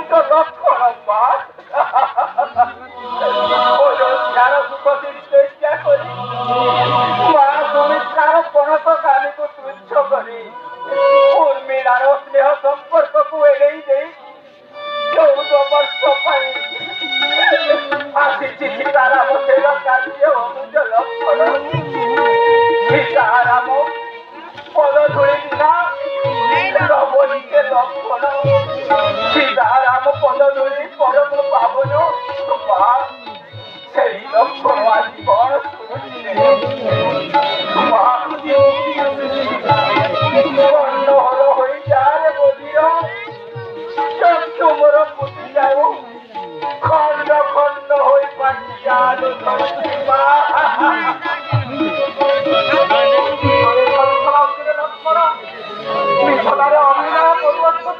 তো লক্ষণ যারা সুখতির চেষ্টা করি মা সুমিত্রার পণতকে আমি তো তুচ্ছ করি উর্মিলার স্নেহ সম্পর্কକୁ এড়েই দেই 14 ବର୍ଷ ପାଇଁ ଆସିଛି ସୀତାରାମ ସେବା କାର୍ଯ୍ୟ ଅନୁଜ ଲକ୍ଷଣ ସୀତାରାମ ପଦ ଧୂଳି ବିନା ରବଣିକେ ଲକ୍ଷଣ ସୀତାରାମ ପଦ ଧୂଳି ପରମ ପାବନ ମା সেই লক্ষণ আজ বড় শুনেছি মা বর্ণ হল হয়ে যায় বলিও তোমরা পুঁতি যাও খন্ড খন্ড হয়ে পাঠিয়ে আলো মা মিথলারে অভিনয় পরিবর্তন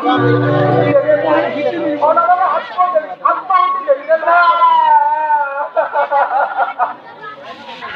Gracias.